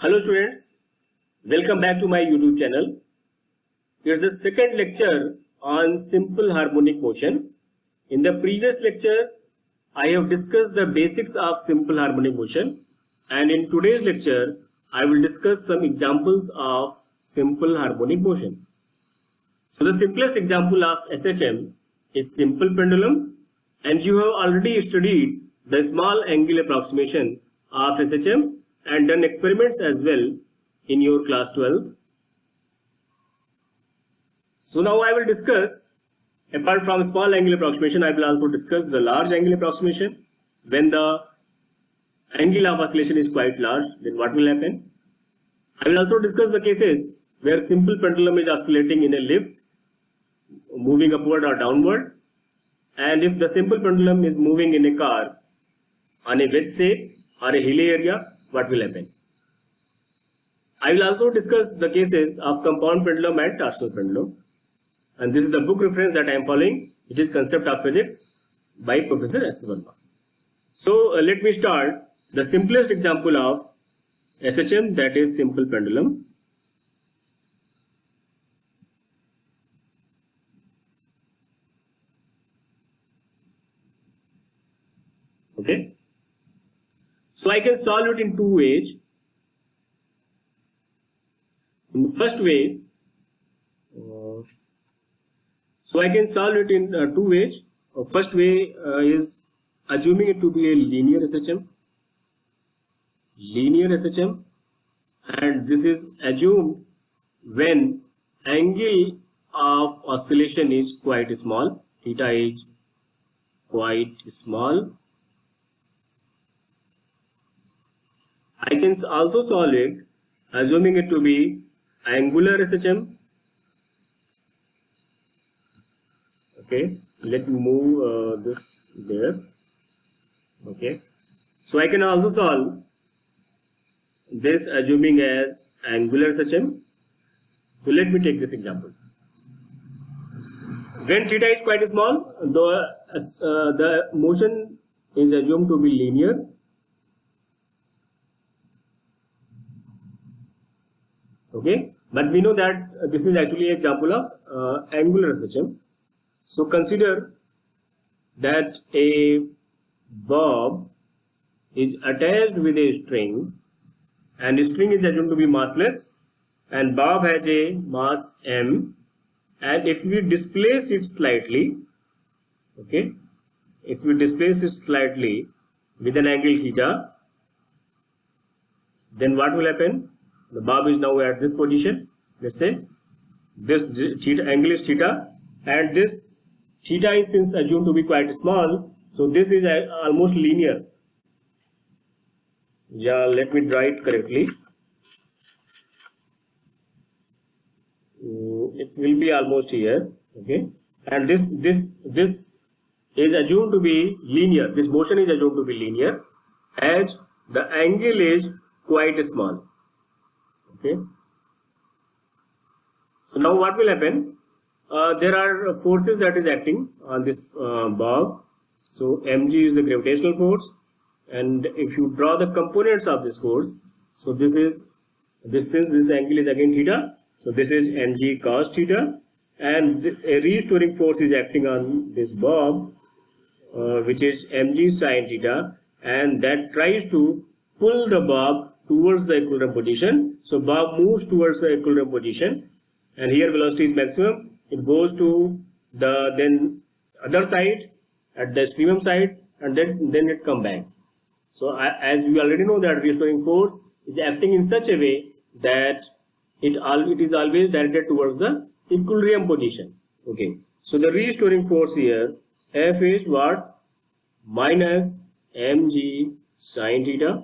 Hello students, welcome back to my YouTube channel. Here's the second lecture on simple harmonic motion. In the previous lecture, I have discussed the basics of simple harmonic motion, and in today's lecture, I will discuss some examples of simple harmonic motion. So the simplest example of SHM is simple pendulum, and you have already studied the small angle approximation of SHM and done experiments as well in your class 12th. So now I will discuss, apart from small angle approximation, I will also discuss the large angle approximation. When the angle of oscillation is quite large, then what will happen? I will also discuss the cases where simple pendulum is oscillating in a lift, moving upward or downward, and if the simple pendulum is moving in a car on a wedge shape or a hilly area, what will happen? I will also discuss the cases of compound pendulum and torsional pendulum, and this is the book reference that I am following. It is Concept of Physics by Professor S. Verma. So let me start the simplest example of SHM, that is simple pendulum. Okay. So I can solve it in two ways. In the first way, so I can solve it in two ways. First way is assuming it to be a linear SHM. Linear SHM, and this is assumed when angle of oscillation is quite small. Theta is quite small. I can also solve it assuming it to be angular SHM. Okay, let me move this there. Okay, so I can also solve this assuming as angular SHM. So let me take this example. When theta is quite small, the motion is assumed to be linear. Okay, but we know that this is actually an example of angular SHM. So consider that a bob is attached with a string, and the string is assumed to be massless, and bob has a mass m, and if we displace it slightly, okay, if we displace it slightly with an angle theta, then what will happen? The bob is now at this position. Let's say this theta angle is theta, and this theta is since assumed to be quite small, so this is almost linear. Yeah, let me draw it correctly. It will be almost here. Okay, and this is assumed to be linear. This motion is assumed to be linear as the angle is quite small. Okay. So now what will happen? There are forces that is acting on this bob. So mg is the gravitational force, and if you draw the components of this force, so this since this angle is again theta, so this is mg cos theta, and a restoring force is acting on this bob, which is mg sin theta, and that tries to pull the bob towards the equilibrium position. So bob moves towards the equilibrium position, and here velocity is maximum. It goes to the then other side at the extremum side, and then it come back. So as we already know that restoring force is acting in such a way that it is always directed towards the equilibrium position. Okay. So the restoring force here, F is what? Minus mg sin theta.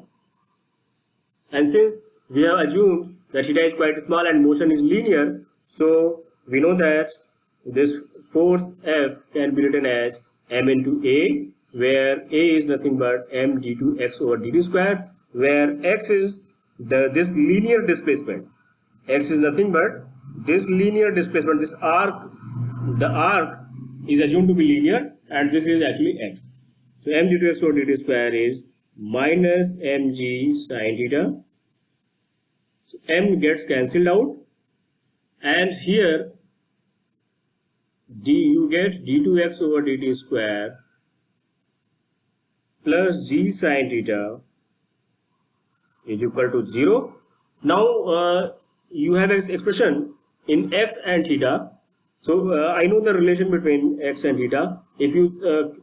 And since we have assumed that theta is quite small and motion is linear, so we know that this force F can be written as m into a, where a is nothing but m d2 x over dt square, where x is this linear displacement. X is nothing but this linear displacement, this arc. The arc is assumed to be linear, and this is actually x. So m d2 x over dt square is minus mg sin theta So m gets cancelled out, and here you get d2x over dt square plus g sin theta is equal to 0. Now you have an expression in x and theta. So I know the relation between x and theta. If you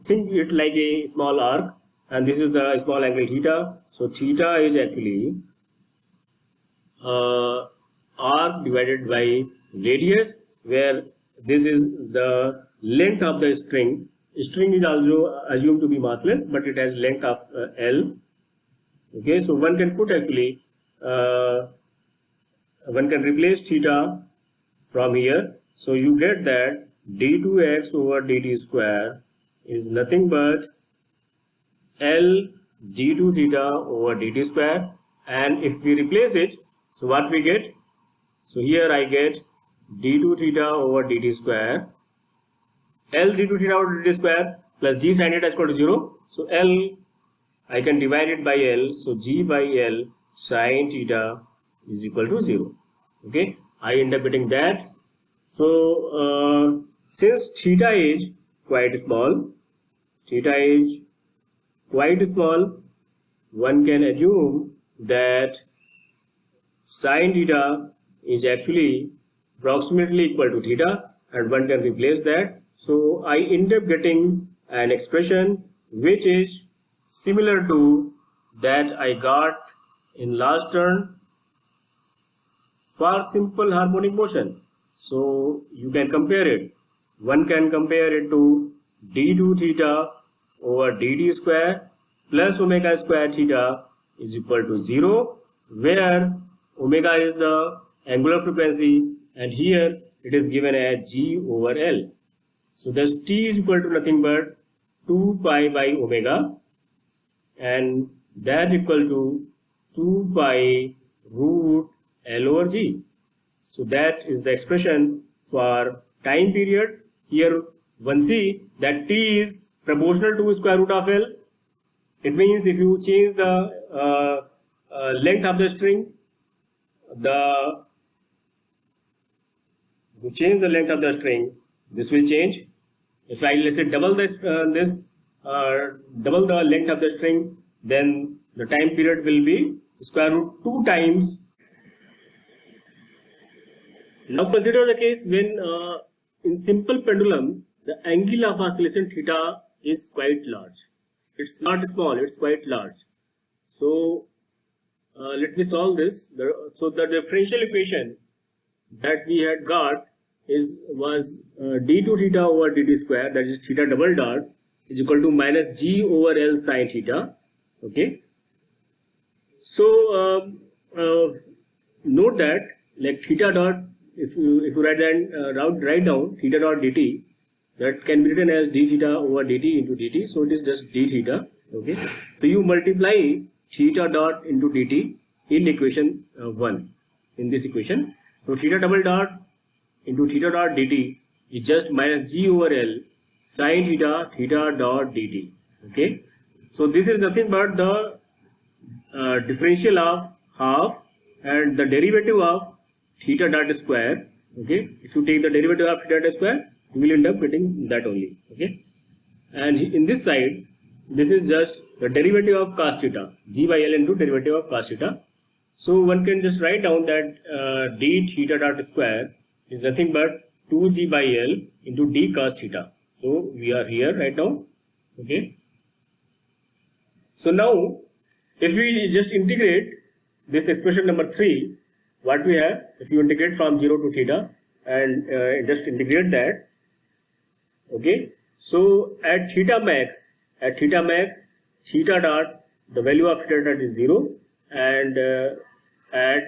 think it like a small arc, and this is the small angle theta, so theta is actually arc divided by radius, where this is the length of the string. String is also assumed to be massless, but it has length of L. Okay, so one can put actually, one can replace theta from here. So you get that d2x over dt square is nothing but L d2 theta over dt square. And if we replace it, so what we get? So here I get d2 theta over dt square, L d2 theta over dt square plus g sin theta is equal to 0. So L, I can divide it by L, so g by L sin theta is equal to 0. Okay, I end up getting that. So since theta is quite small, one can assume that sin theta is actually approximately equal to theta, and one can replace that. So I end up getting an expression which is similar to that I got in last turn for simple harmonic motion. So you can compare it. One can compare it to d2 theta over dt square plus omega square theta is equal to 0, where omega is the angular frequency and here it is given as g over L. So thus t is equal to nothing but 2 pi by omega, and that equal to 2 pi root L over g. So that is the expression for time period. Here one see that t is proportional to square root of L. It means if you change the length of the string, this will change. If I let's say double this double the length of the string, then the time period will be square root 2 times. Now consider the case when in simple pendulum the angle of oscillation theta is quite large. It's not small, it's quite large. So let me solve this. So the differential equation that we had got was d2 theta over dt square, that is theta double dot, is equal to minus g over L sin theta. Okay. So note that like theta dot, if you write down theta dot dt, that can be written as d theta over dt into dt. So it is just d theta. Okay. So you multiply theta dot into dt in equation 1 in this equation. So theta double dot into theta dot dt is just minus g over L sin theta dot dt. Okay. So this is nothing but the differential of half and the derivative of theta dot square. Okay. If you take the derivative of theta dot square, you will end up getting that only. Okay. And in this side, this is just the derivative of cos theta, g by L into derivative of cos theta. So one can just write down that d theta dot square is nothing but 2g by L into d cos theta. So we are here right now. Okay. So now if we just integrate this expression number 3, what we have, if you integrate from 0 to theta and just integrate that. Okay. So at theta max, theta dot, the value of theta dot is 0, and at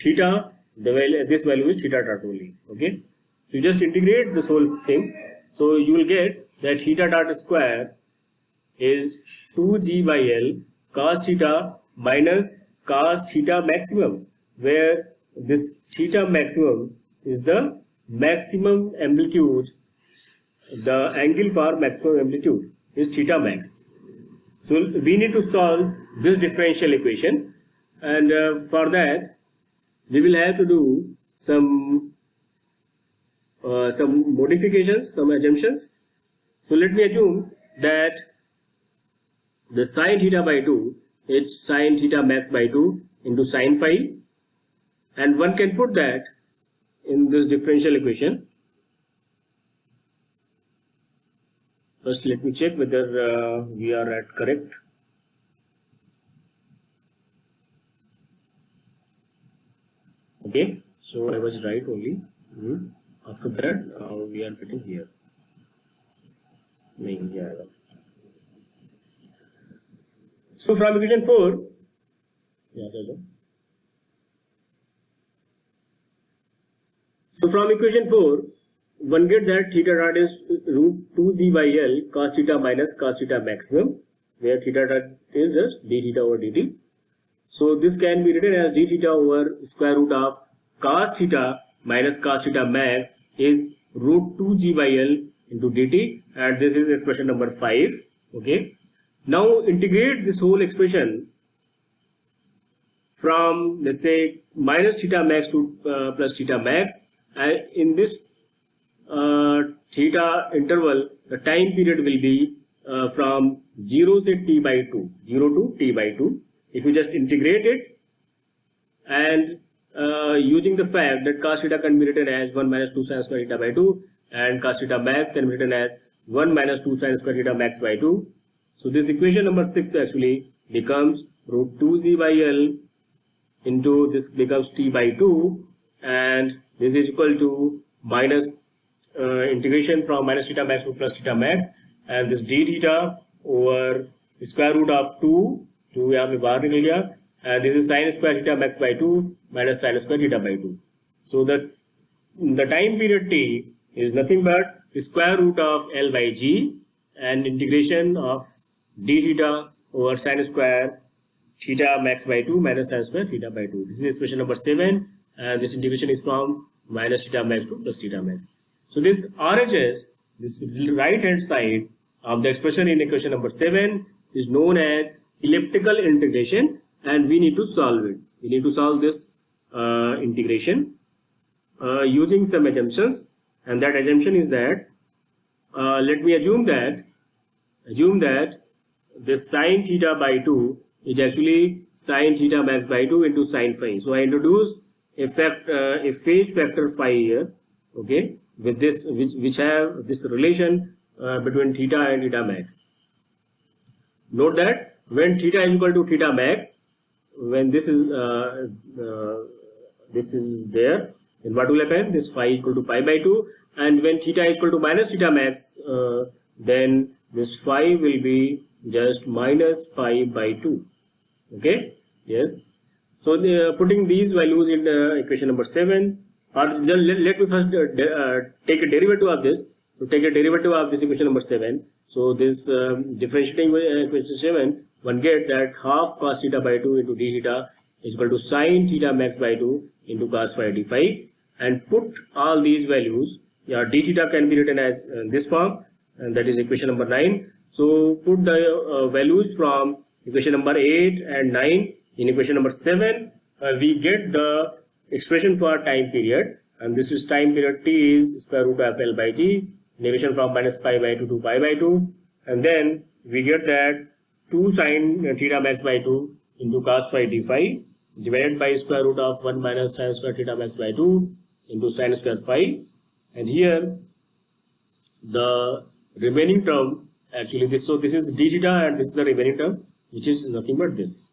theta, this value is theta dot only. Okay. So you just integrate this whole thing. So you will get that theta dot square is 2g by L cos theta minus cos theta maximum, where this theta maximum is the maximum amplitude. The angle for maximum amplitude is theta max. So we need to solve this differential equation, and for that we will have to do some modifications, some assumptions. So let me assume that the sine theta by 2 is sine theta max by 2 into sine phi, and one can put that in this differential equation. First let me check whether we are at correct. Okay, so I was right only. After that we are getting here. So from equation 4, so from equation 4, one get that theta dot is root 2z by L cos theta minus cos theta maximum, where theta dot is just d theta over dt. So this can be written as d theta over square root of cos theta minus cos theta max is root 2g by L into dt, and this is expression number 5. Okay. Now integrate this whole expression from, let's say, minus theta max to plus theta max, and in this theta interval, the time period will be from 0 to t by 2, 0 to t by 2. If you just integrate it, and using the fact that cos theta can be written as 1 minus 2 sin square theta by 2, and cos theta max can be written as 1 minus 2 sin square theta max by 2. So this equation number 6 actually becomes root 2z by L into this becomes t by 2, and this is equal to minus integration from minus theta max to plus theta max, and this d theta over square root of 2 यहाँ पे बाहर निकल गया, and this is sin square theta max by 2 minus sin square theta by 2. So the time period t is nothing but square root of L by g and integration of d theta over sin square theta max by 2 minus sin square theta by 2. This is expression number 7, and this integration is from minus theta max to plus theta max. So this RHS, this right hand side of the expression in equation number 7, is known as elliptical integration, and we need to solve it. We need to solve this integration using some assumptions, and that assumption is that let me assume that this sine theta by 2 is actually sine theta max by 2 into sine phi. So I introduce a phase factor phi here, okay, with this which have this relation between theta and theta max. Note that when theta is equal to theta max, when this is there, then what will happen? This phi is equal to pi by 2, and when theta is equal to minus theta max, then this phi will be just minus pi by 2. Okay, yes. So putting these values in equation number 7, or let me first take a derivative of this. So take a derivative of this equation number 7. So this differentiating equation 7, one get that half cos theta by 2 into d theta is equal to sine theta max by 2 into cos phi d phi, and put all these values. Yeah, d theta can be written as this form, and that is equation number 9. So put the values from equation number 8 and 9 in equation number 7. We get the expression for time period, and this is time period t is square root of L by g, negation from minus pi by 2 to pi by 2, and then we get that 2 sine theta max by 2 into cos phi d phi divided by square root of 1 minus sin square theta max by 2 into sin square phi, and here the remaining term actually this, so this is d theta and this is the remaining term, which is nothing but this.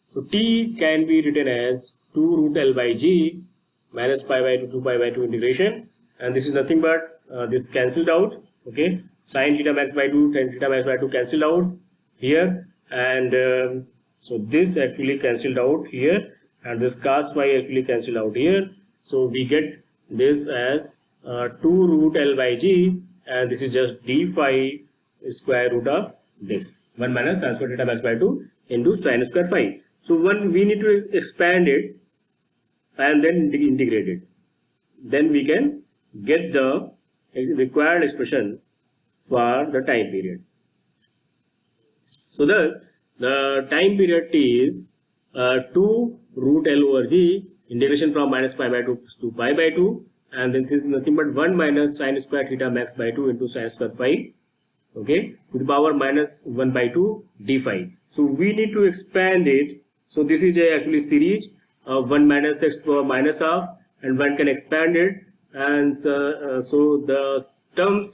So t can be written as 2 root L by g minus pi by 2 to pi by 2 integration, and this is nothing but this cancelled out, okay, sin theta max by 2, tan theta max by 2 cancelled out here, and so this actually cancelled out here, and this cos phi actually cancelled out here. So we get this as 2 root L by g, and this is just d phi square root of this 1 minus sin square theta max by 2 into sin square phi. So we need to expand it and then integrate it. Then we can get the required expression for the time period. So thus the time period t is 2 root L over g, integration from minus pi by 2 to pi by 2, and this is nothing but 1 minus sine square theta max by 2 into sine square phi, okay, to the power minus 1 by 2 d phi. So we need to expand it. So this is actually series of 1 minus x to the power minus half, and one can expand it, and so the terms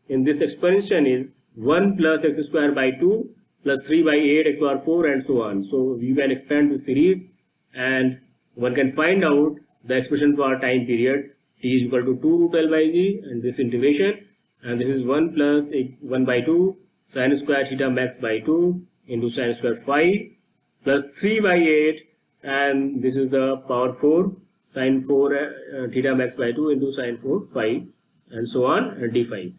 in this expansion is 1 plus x square by 2 plus 3 by 8 x power 4 and so on. So we can expand the series, and one can find out the expression for time period t is equal to 2 root L by g, and this integration, and this is 1 plus 1 by 2 sine square theta max by 2 into sine square phi plus 3 by 8, and this is the power 4 sine 4 theta max by 2 into sine 4 phi and so on, and d phi.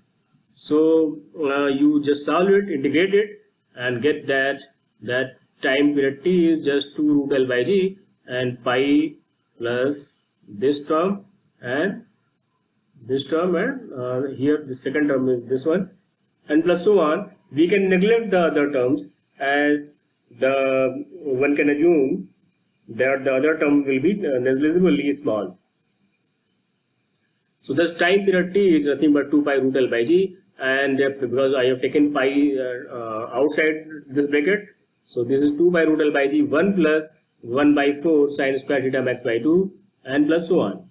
So you just solve it, integrate it, and get that time period t is just 2 root L by g, and pi plus this term and this term, and here the second term is this one, and plus so on. We can neglect the other terms, as one can assume that the other term will be negligibly small. So this time period t is nothing but 2 pi root L by g, and because I have taken pi outside this bracket, so this is 2 pi root L by g 1 plus 1 by 4 sine square theta max by 2, and plus so on.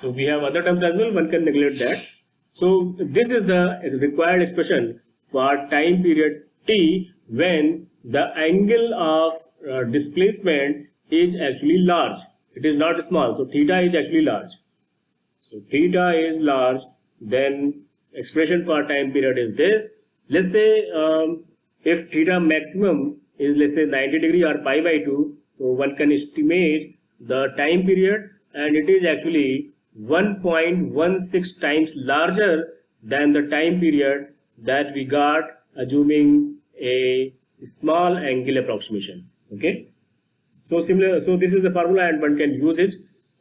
So we have other terms as well, one can neglect that. So this is the required expression for time period t when the angle of displacement is actually large. It is not small, so theta is actually large. So theta is large, then expression for time period is this. Let's say if theta maximum is, let's say, 90 degree or pi by 2, so one can estimate the time period, and it is actually 1.16 times larger than the time period that we got assuming a small angle approximation. Okay, so this is the formula, and one can use it.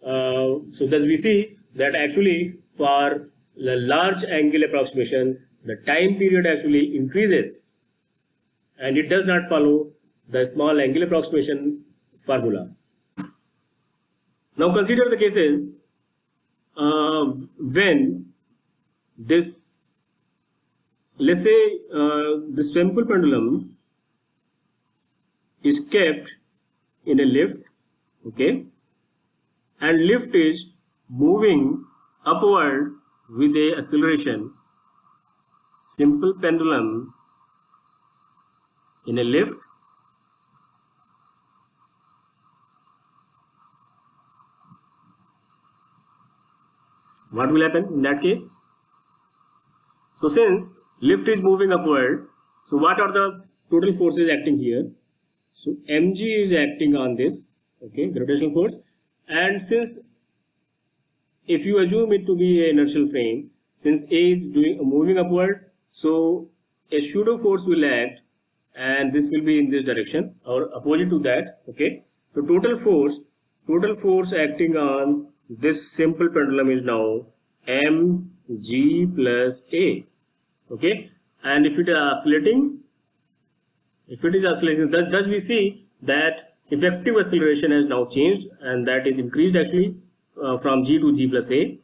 So thus we see that actually for the large angle approximation, the time period actually increases, and it does not follow the small angle approximation formula. Now consider the cases when this, let's say, this Swampole pendulum is kept in a lift, okay, and lift is moving upward with a acceleration. Simple pendulum in a lift, what will happen in that case? So since lift is moving upward, so what are the total forces acting here? So mg is acting on this, okay, gravitational force, and since if you assume it to be an inertial frame, since A is moving upward, so a pseudo force will act, and this will be in this direction or opposite to that, okay. So total force acting on this simple pendulum is now mg plus A, okay. And if it is oscillating, thus we see that effective acceleration has now changed, and that is increased actually from g to g plus A.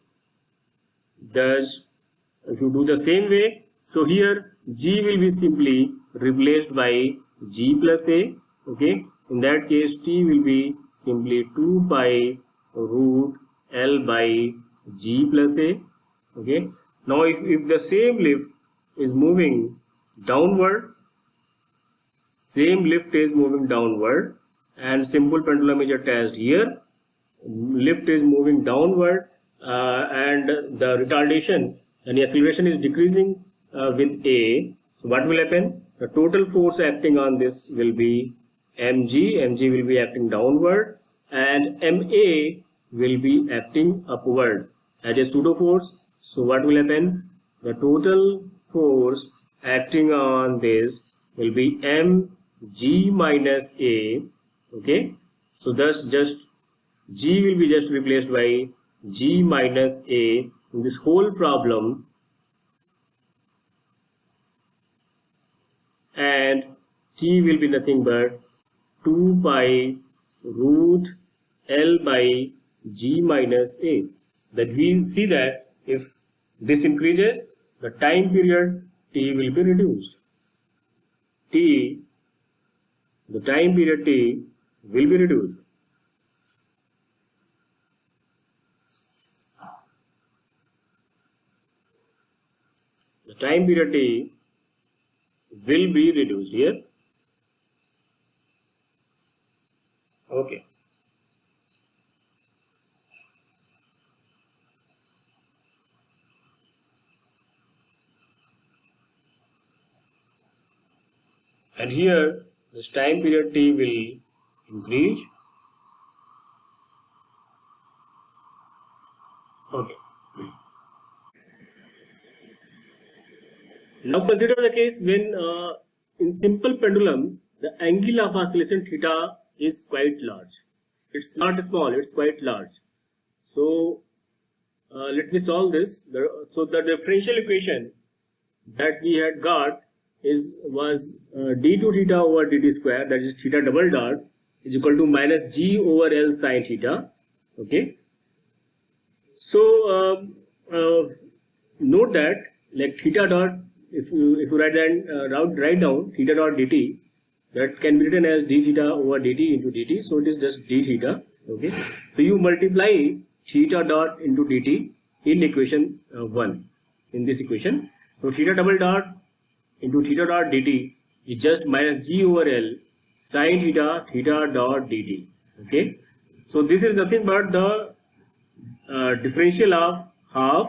Thus if you do the same way, so here g will be simply replaced by g plus A, okay. In that case t will be simply 2 pi root L by g plus A, okay. Now if the same lift is moving downward, and simple pendulum is attached here, lift is moving downward, and the retardation and the acceleration is decreasing with A. So what will happen? The total force acting on this will be mg will be acting downward, and ma will be acting upward as a pseudo force. So what will happen? The total force acting on this will be mg minus A, okay. So thus just g will be just replaced by g minus A in this whole problem, and t will be nothing but 2 pi root L by G minus A. That we see that if this increases, the time period T will be reduced. The time period T will be reduced. The time period T will be reduced here. Okay. And here this time period T will increase. Okay. Now consider the case when in simple pendulum the angle of oscillation theta is quite large. It's not small, it's quite large. So let me solve this. So the differential equation that we had got was d2 theta over dt square, that is theta double dot, is equal to minus g over L sine theta. Okay. So note that like theta dot, if you write down theta dot dt, that can be written as d theta over dt into dt. So it is just d theta. Okay. So you multiply theta dot into dt in equation 1 in this equation. So theta double dot into theta dot dt is just minus g over L sine theta dot dt. Okay. So this is nothing but the differential of half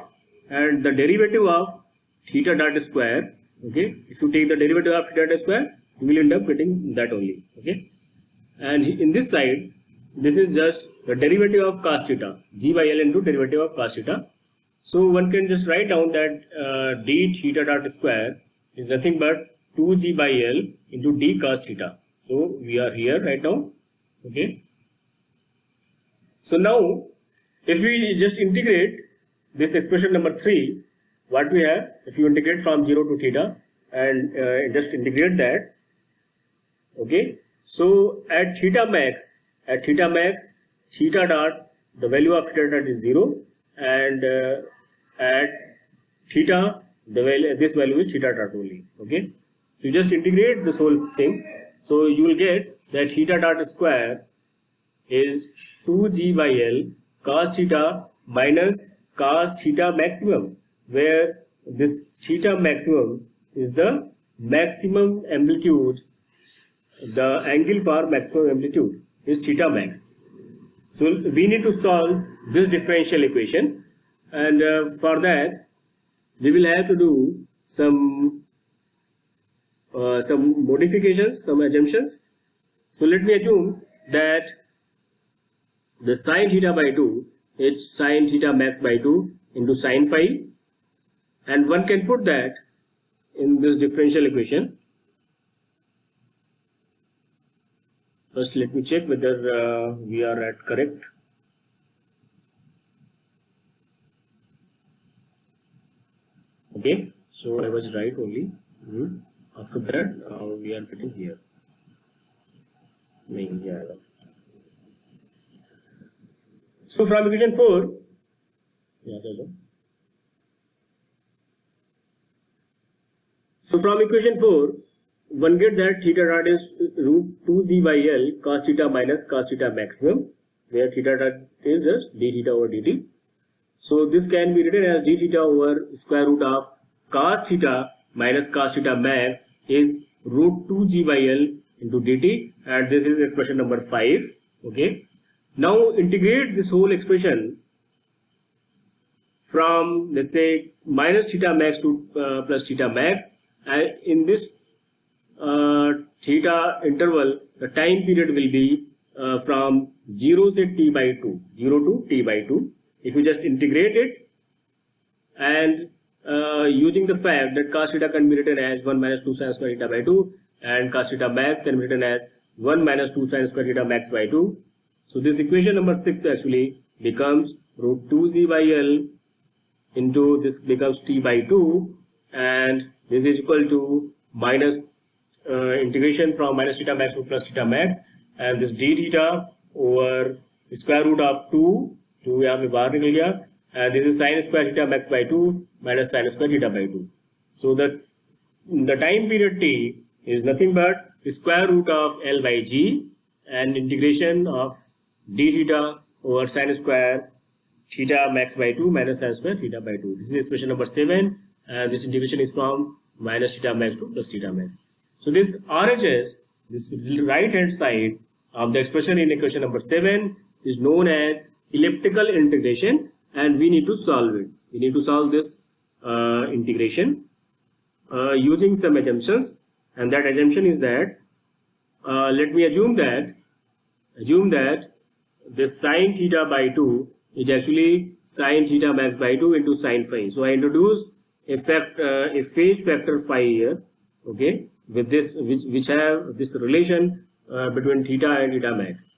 and the derivative of theta dot square. Okay. If you take the derivative of theta dot square, you will end up getting that only. Okay. And in this side, this is just the derivative of cos theta, g by L into derivative of cos theta. So one can just write down that d theta dot square is nothing but 2g by L into d cos theta. So we are here right now. Okay. So now if we just integrate this expression number 3, what we have, if you integrate from 0 to theta and just integrate that. Okay. So at theta max, theta dot, the value of theta dot is 0, and at theta, this value is theta dot only. Okay. So you just integrate this whole thing. So you will get that theta dot square is 2g by L cos theta minus cos theta maximum, where this theta maximum is the maximum amplitude, the angle for maximum amplitude is theta max. So we need to solve this differential equation, and for that we will have to do some modifications, some assumptions. So let me assume that the sine theta by 2 is sine theta max by 2 into sine phi, and one can put that in this differential equation. First let me check whether we are at correct. Okay, so I was right only. After that we are getting here. So from equation 4, so from equation 4, one get that theta dot is root 2g by L cos theta minus cos theta maximum, where theta dot is just d theta over dt. So this can be written as d theta over square root of cos theta minus cos theta max is root 2g by L into dt, and this is expression number 5. Okay. Now integrate this whole expression from, let's say, minus theta max to plus theta max, and in this theta interval, the time period will be from 0 to t by 2, 0 to t by 2. If you just integrate it, and using the fact that cos theta can be written as 1 minus 2 sin square theta by 2, and cos theta max can be written as 1 minus 2 sin square theta max by 2. So this equation number 6 actually becomes root 2z by L into this becomes t by 2, and this is equal to minus integration from minus theta max to plus theta max, and this d theta over the square root of 2 2 यहाँ पे बाहर निकल गया, and this is sin square theta max by 2 minus sin square theta by 2. So the time period t is nothing but square root of L by G and integration of d theta over sin square theta max by 2 minus sin square theta by 2. This is expression number 7, and this integration is from minus theta max to plus theta max. So this RHS, this right hand side of the expression in equation number 7 is known as elliptical integration, and we need to solve it. We need to solve this integration using some assumptions, and that assumption is that let me assume that this sin theta by 2 is actually sin theta max by 2 into sin phi. So I introduce a phase factor phi here, okay, with this which have this relation between theta and theta max.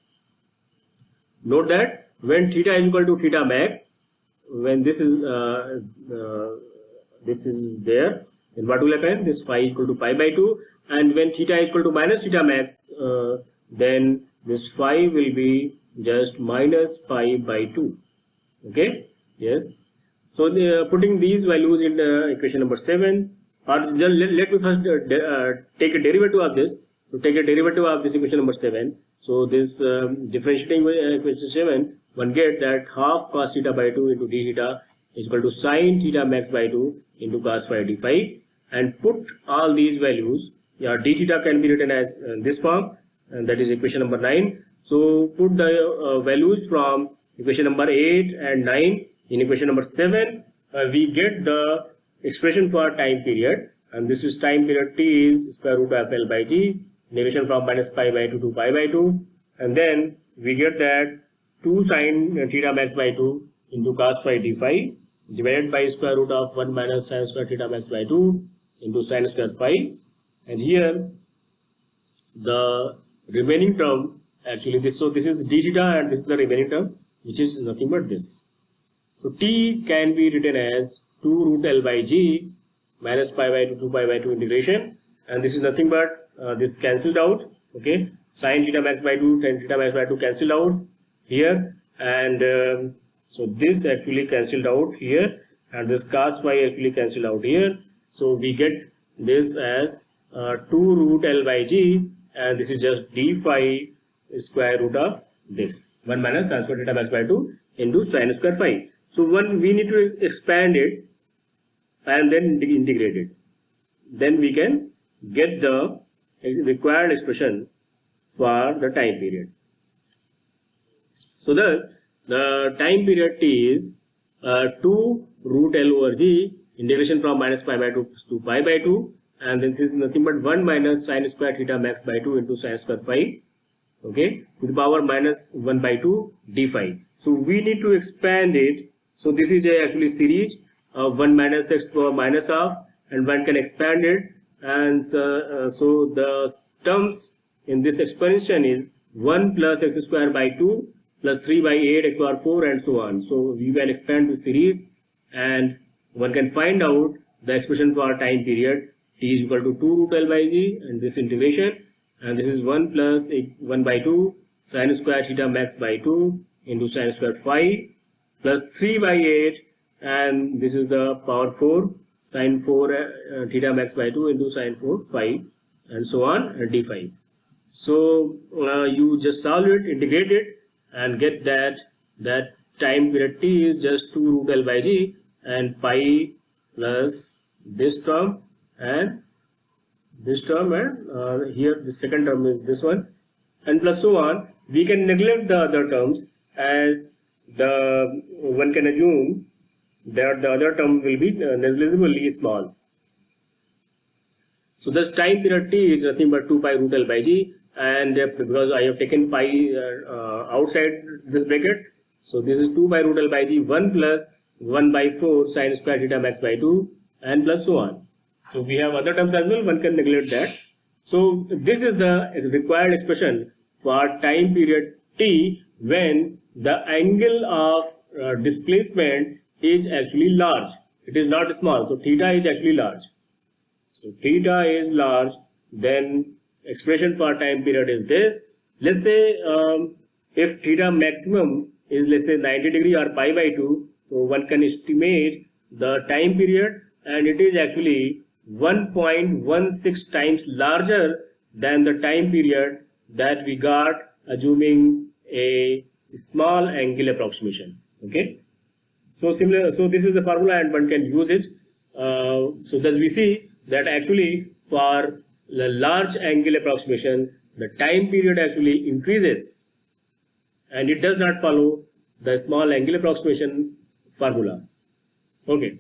Note that when theta is equal to theta max, when this is there, then what will happen? This phi is equal to pi by 2, and when theta is equal to minus theta max, then this phi will be just minus pi by 2. Okay, yes. So putting these values in equation number 7, or let me first take a derivative of this. So take a derivative of this equation number 7. So this differentiating equation 7, one get that half cos theta by 2 into d theta is equal to sin theta max by 2 into cos phi d phi, and put all these values. Yeah, d theta can be written as this form, and that is equation number 9. So put the values from equation number 8 and 9 in equation number 7. We get the expression for time period, and this is time period t is square root of L by G, integration from minus pi by 2 to pi by 2, and then we get that 2 sin theta max by 2 into cos phi d phi divided by square root of 1 minus sin square theta max by 2 into sin square phi, and here the remaining term, actually this is d theta and this is the remaining term, which is nothing but this. So t can be written as 2 root L by G minus pi by 2 to pi by 2 integration, and this is nothing but this cancelled out, okay, sin theta max by 2, tan theta max by 2 cancelled out here, and so this actually cancelled out here, and this cos phi actually cancelled out here. So we get this as 2 root L by G, and this is just d phi square root of this 1 minus sin square theta max by 2 into sin square phi. So we need to expand it and then integrate it. Then we can get the required expression for the time period. So thus the time period t is 2 root L over G, integration from minus pi by 2 to pi by 2, and this is nothing but 1 minus sin square theta max by 2 into sin square phi, okay, to the power minus 1 by 2 d phi. So we need to expand it. So this is actually series of 1 minus x to the power minus half, and one can expand it, and so the terms in this expansion is 1 plus x square by 2 plus 3 by 8 x power 4 and so on. So we can expand the series, and one can find out the expression for time period t is equal to 2 root L by G, and this integration, and this is 1 plus 1 by 2 sin square theta max by 2 into sin square phi plus 3 by 8, and this is the power 4 sin 4 theta max by 2 into sin 4 phi and so on d phi. So you just solve it, integrate it, and get that time period t is just 2 root L by G, and pi plus this term and this term, and here the second term is this one, and plus so on. We can neglect the other terms, as one can assume that the other term will be negligibly small. So this time period t is nothing but 2 pi root L by G, and because I have taken pi outside this bracket, so this is 2 pi root L by G, 1 plus 1 by 4 sin square theta max by 2, and plus so on. So we have other terms as well, one can neglect that. So this is the required expression for time period t when the angle of displacement is actually large. It is not small, so theta is actually large. So theta is large, then expression for time period is this. Let's say if theta maximum is let's say 90 degree or pi by 2, so one can estimate the time period, and it is actually 1.16 times larger than the time period that we got assuming a small angle approximation. Okay, so this is the formula and one can use it. So thus we see that actually for the large angle approximation, the time period actually increases, and it does not follow the small angle approximation formula. Okay.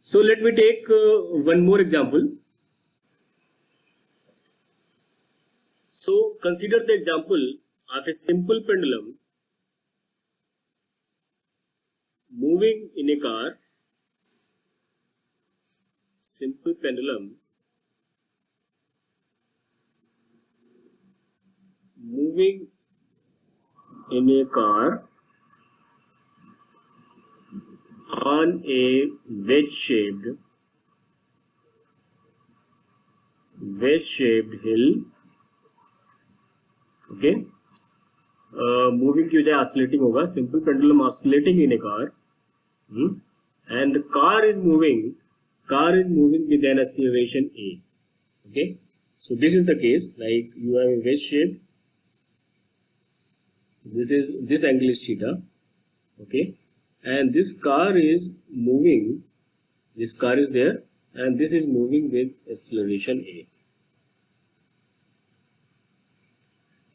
So let me take one more example. So consider the example of a simple pendulum moving in a car. Simple pendulum moving in a car on a wedge-shaped hill. Okay, moving की वजह oscillating होगा. Simple pendulum oscillating in a car, and the car is moving with an acceleration a. Okay, so this is the case. Like you have a wedge shape. This angle is theta. Okay, and this car is moving. This car is there, and this is moving with acceleration a.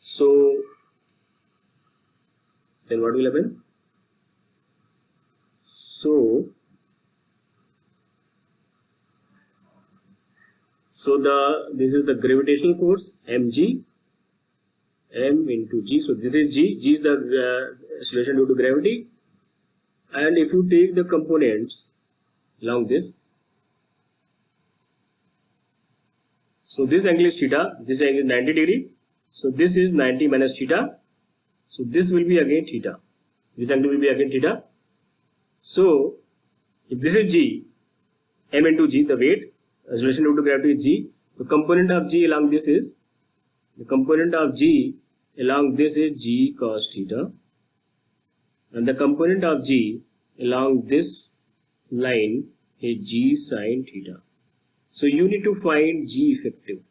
So then what will happen? So this is the gravitational force mg, m into g. So this is g. G is the acceleration due to gravity. And if you take the components along this, so this angle is theta. This angle is 90 degree. So this is 90 minus theta. So this will be again theta. This angle will be again theta. So if this is g, m into g, the weight, acceleration due to gravity is g. The component of g along this is g cos theta, and the component of g along this line is g sin theta. So you need to find g effective.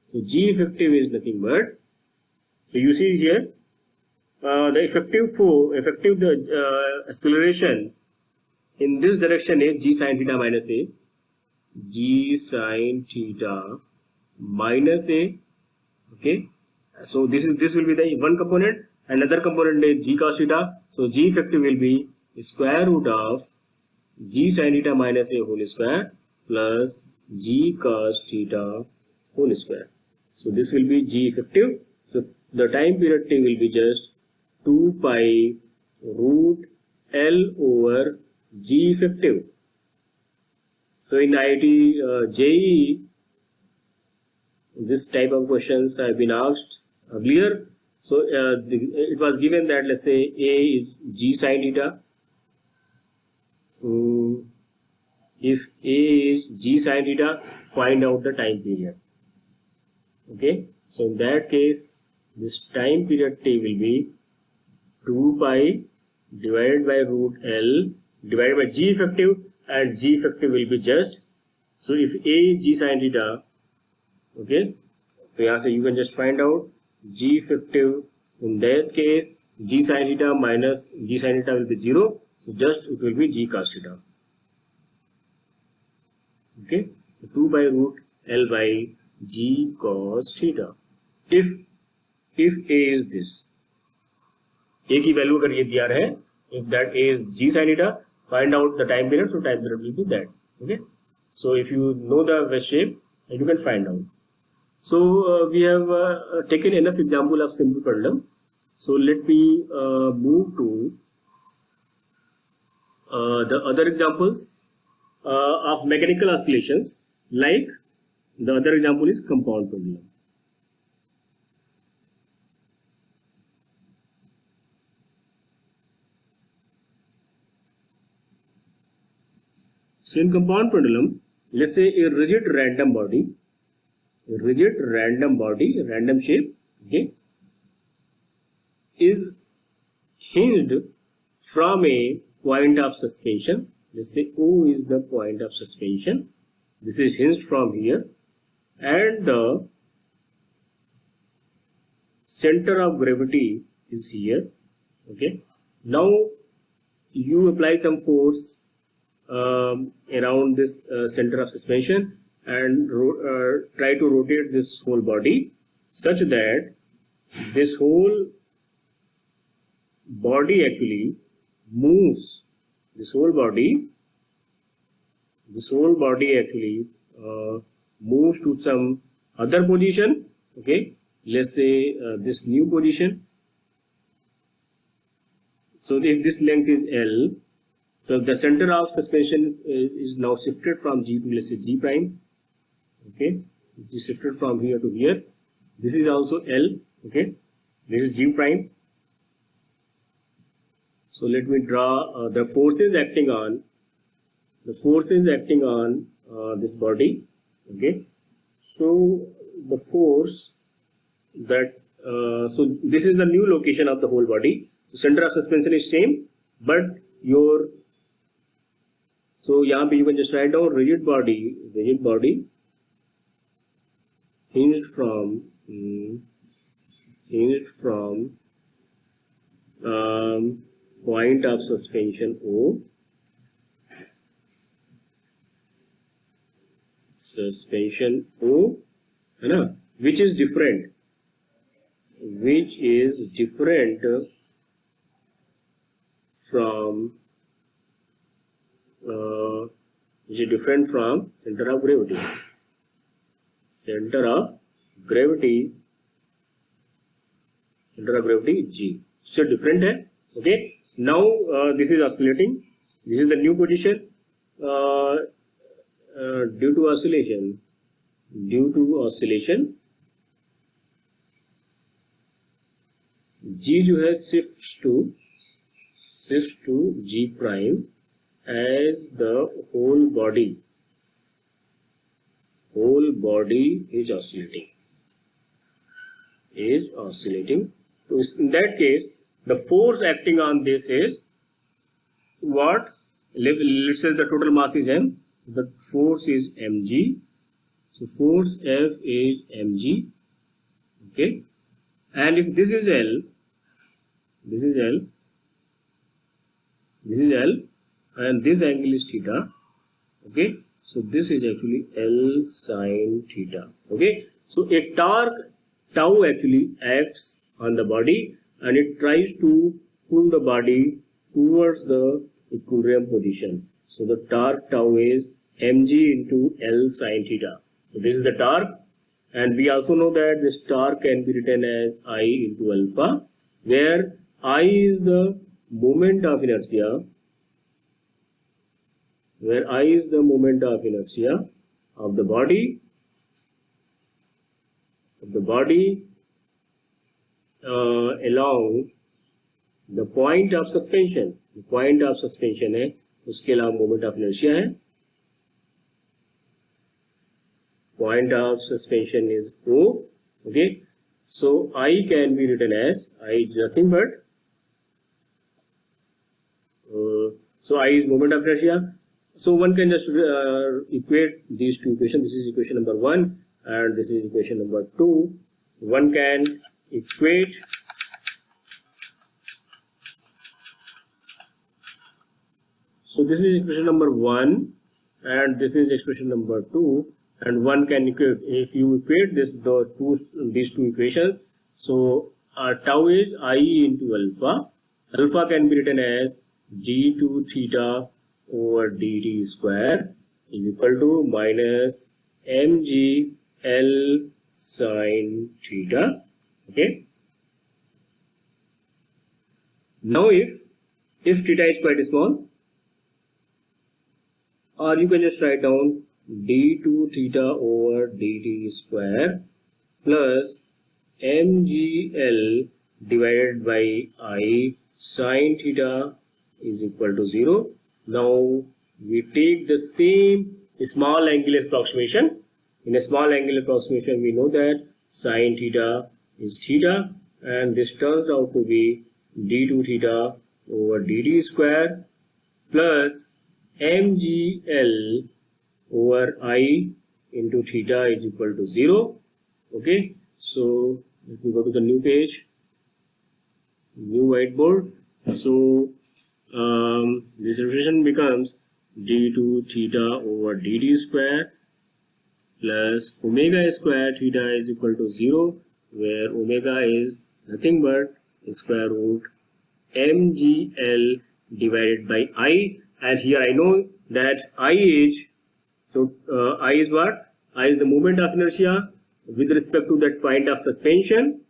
So g effective is nothing but, so you see here, the acceleration in this direction is g sin theta minus a. G sin theta minus a. Okay, so this will be the one component. Another component is g cos theta. So g effective will be square root of g sin theta minus a whole square plus g cos theta whole square. So this will be g effective. So the time period t will be just 2 pi root L over g effective. So in IIT JEE, this type of questions have been asked earlier. So it was given that, let's say A is g sin theta. If A is g sin theta, find out the time period. Okay, so in that case, this time period t will be 2 pi divided by root L divided by g effective, and g effective will be just, so if A is g sin theta, okay, so here so you can just find out g effective. In that case, g sin theta minus g sin theta will be 0, so just it will be g cos theta. Okay, so 2 by root L by g cos theta. If A is this, A की value अगर ये दिया रहे, if that A is g sin theta, find out the time period, so time period will be that. Okay, so if you know the wedge shape, you can find out. So we have taken enough example of simple pendulum. So let me move to the other examples of mechanical oscillations. Like the other example is compound pendulum. So in compound pendulum, let's say a rigid random body, random shape, okay, is hinged from a point of suspension. Let's say O is the point of suspension. This is hinged from here, and the center of gravity is here. Okay. Now you apply some force around this center of suspension and try to rotate this whole body such that this whole body actually moves. This whole body actually moves to some other position. Okay, let's say this new position. So if this length is L, so the center of suspension is now shifted from G to, let's say, G prime. Okay, it is shifted from here to here. This is also L. Okay, this is G prime. So let me draw the forces acting on this body. Okay, so the force that so this is the new location of the whole body. The center of suspension is same, but your, so यहाँ पे you can just write down rigid body hinged from point of suspension O, है ना, which is different from center of gravity. Center of gravity G. So different है. Okay. Now this is oscillating. This is the new position. Due to oscillation, G जो है shifts to G prime as the whole body is oscillating. So in that case, the force acting on this is what? Let's say the total mass is M. The force is mg. So force F is mg. Okay. And if this is L, and this angle is theta. Okay. So this is actually L sine theta. Okay. So a torque tau actually acts on the body and it tries to pull the body towards the equilibrium position. So the torque tau is mg into L sine theta. So this is the torque, and we also know that this torque can be written as I into alpha, where I is the moment of inertia, of the body, along the point of suspension. The point of suspension है, उसके अलावा moment of inertia है. Point of suspension is O. Okay, so I can be written as I is nothing but so I is moment of inertia. So one can just equate these two equations. This is equation number 1 and this is equation number 2. One can equate so this is expression number 1 and this is expression number 2, and one can equate, if you equate these two equations, so tau is I into alpha. Alpha can be written as d2 theta over dt square is equal to minus mg L sine theta. Okay. Now if theta is quite small, or you can just write down d2 theta over dt square plus mgl divided by I sine theta is equal to 0. Now we take the same small angular approximation. In a small angular approximation, we know that sine theta is theta, and this turns out to be d2 theta over dt square plus mgl over I into theta is equal to 0. Okay, so let me go to the new page, new whiteboard. So this expression becomes d2 theta over dt square plus omega square theta is equal to 0, where omega is nothing but square root mgl divided by I, and here I know that I is, so I is what? I is the moment of inertia with respect to that point of suspension,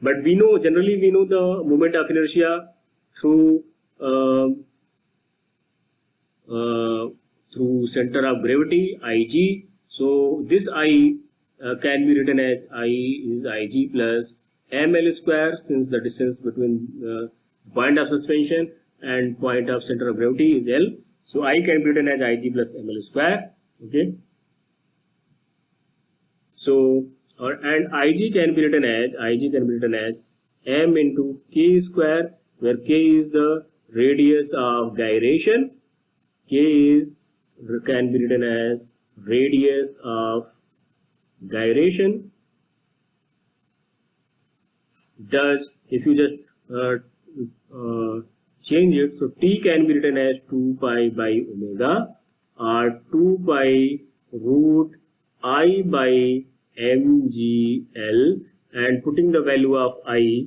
but we know, generally we know the moment of inertia through center of gravity, Ig. So this I can be written as I is Ig plus ml square, since the distance between point of suspension and point of center of gravity is L. So I can be written as Ig plus ml square. Okay. So and Ig can be written as m into k square, where k is the radius of gyration. K can be written as radius of gyration. Thus, if you just change it, so t can be written as 2 pi by omega, or 2 pi root I by mgl, and putting the value of I,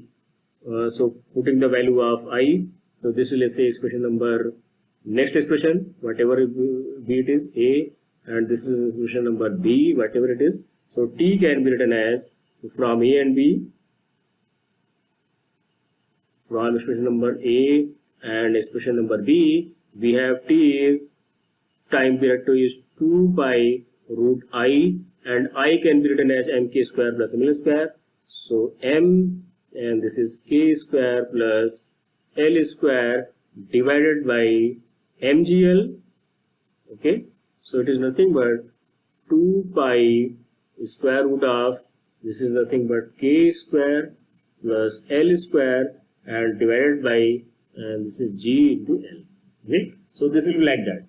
so this is, let's say, expression number, next expression, whatever be it is, A, and this is expression number B, whatever it is. So t can be written as, from A and B, from expression number A and expression number B, we have t is, time period 2 is 2 pi root I, and I can be written as mk square plus ml square. So m, and this is k square plus l square divided by mgl. Okay, so it is nothing but 2 pi square root of, this is nothing but k square plus l square and divided by, and this is g into l. Okay, so this will be like that.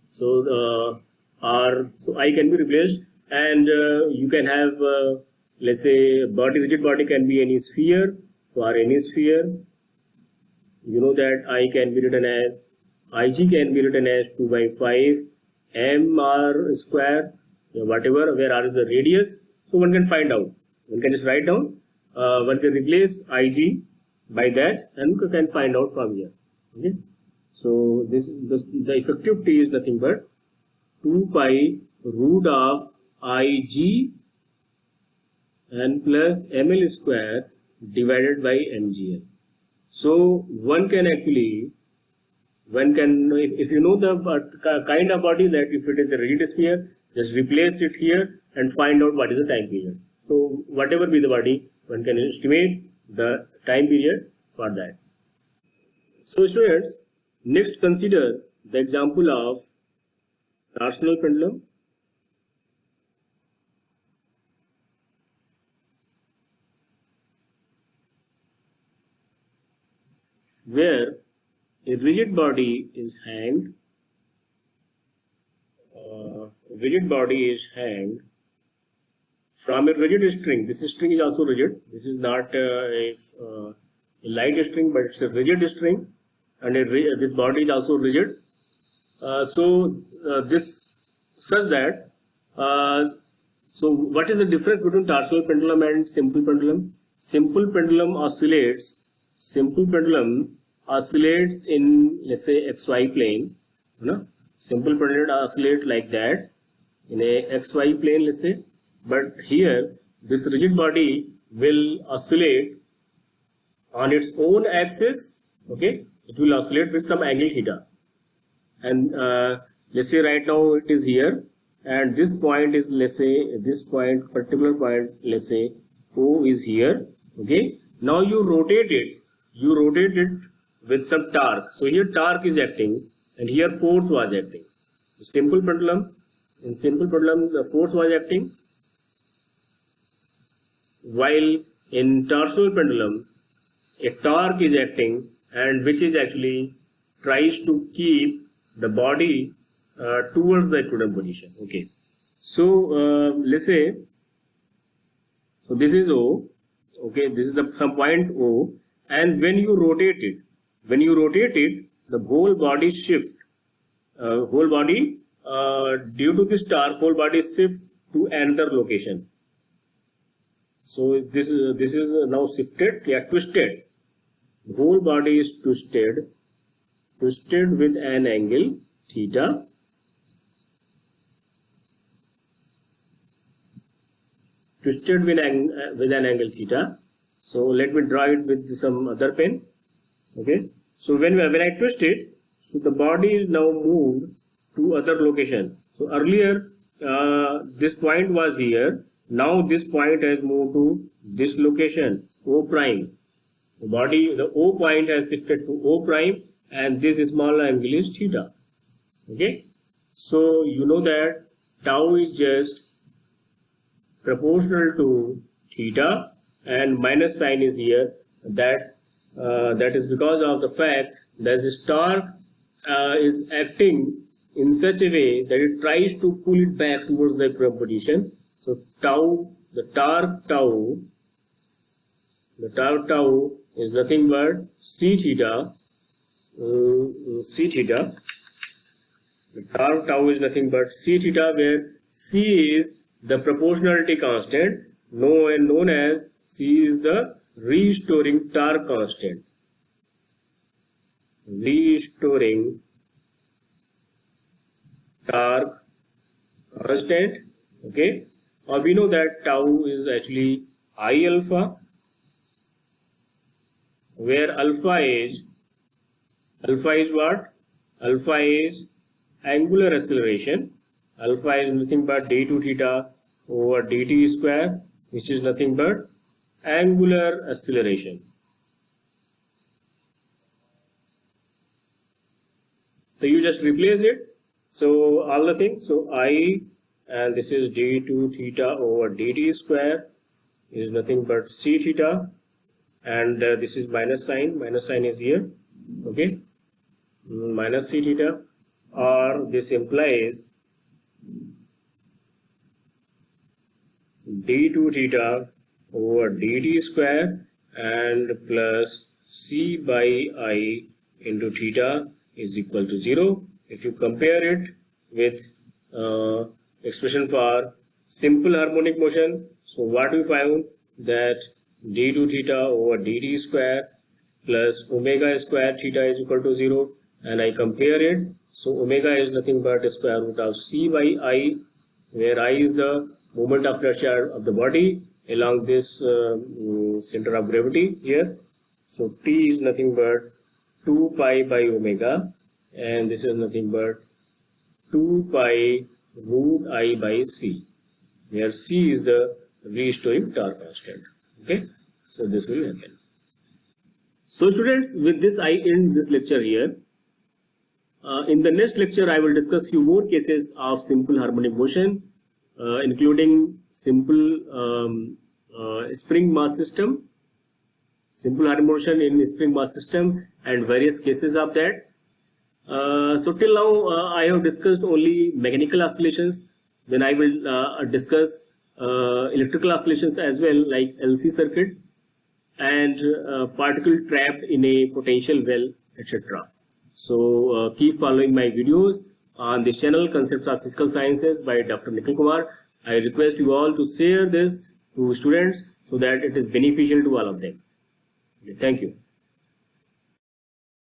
So so I can be replaced, and you can have, let's say, rigid body can be any sphere. For any sphere, you know that I can be written as, Ig can be written as 2 by 5 mr square, whatever, where r is the radius. So one can find out, one can just write down, one can replace Ig by that and can find out from here. Okay, so the effective T is nothing but 2 pi root of Ig and plus ml square divided by mgl. So one can actually, if you know the kind of body, that if it is a rigid sphere, just replace it here and find out what is the time period. So whatever be the body, one can estimate the time period for that. So students, next consider the example of torsional pendulum. Where a rigid body is hanged, from a rigid string. This string is also rigid. This is not a light string, but it's a rigid string, and this body is also rigid. Such that, so what is the difference between torsional pendulum and simple pendulum? Simple pendulum oscillates in, let's say, xy plane. Simple pendulum oscillates like that in a xy plane, let's say. But here, this rigid body will oscillate on its own axis. Okay, it will oscillate with some angle theta. And let's say right now it is here, and this point is, let's say, this point, particular point, let's say O is here. Okay, now you rotate it with some torque. So here torque is acting, and here force was acting. In simple pendulum, the force was acting, while in torsional pendulum a torque is acting, and which is actually tries to keep the body towards the equilibrium position. Okay, so let's say, so this is O. Okay, this is some point O, and when you rotate it, the whole body shift, due to this torque, whole body shift to another location. So this is now shifted, twisted. The whole body is twisted with an angle theta. Twisted with an angle theta. So let me draw it with some other pen. Okay. So when I twist it, so the body is now moved to other location. So earlier this point was here. Now this point has moved to this location, O prime. The O point has shifted to O prime, and this small angle is theta. Okay. So you know that tau is just proportional to theta, and minus sign is here. That is because of the fact that this torque is acting in such a way that it tries to pull it back towards the equilibrium position. So the torque tau is nothing but c theta. The torque tau is nothing but c theta, where c is the proportionality constant, known as c is the restoring torque constant. Restoring torque constant. Okay. We know that tau is actually I alpha, where alpha is what? Alpha is angular acceleration. Alpha is nothing but d2 theta over dt square, which is nothing but angular acceleration. So you just replace it. So all the things. So I, and this is d2 theta over dt square is nothing but c theta, and this is minus sign is here. Okay, minus c theta, or this implies d2 theta over dt square and plus c by I into theta is equal to 0. If you compare it with expression for simple harmonic motion, so what we found, that d2 theta over dt square plus omega square theta is equal to 0, and I compare it. So omega is nothing but square root of c by I, where I is the moment of inertia of the body along this center of gravity here. So t is nothing but 2 pi by omega, and this is nothing but 2 pi root I by c, where c is the restoring torque constant. Okay, so this will happen. So students, with this I end this lecture here. In the next lecture I will discuss few more cases of simple harmonic motion, including simple spring mass system, simple harmonic motion in spring mass system, and various cases of that. So till now I have discussed only mechanical oscillations. Then I will discuss electrical oscillations as well, like LC circuit and particle trapped in a potential well, etc. So keep following my videos on this channel, Concepts of Physical Sciences by Dr. Nikhil Kumar. I request you all to share this to students so that it is beneficial to all of them. Thank you.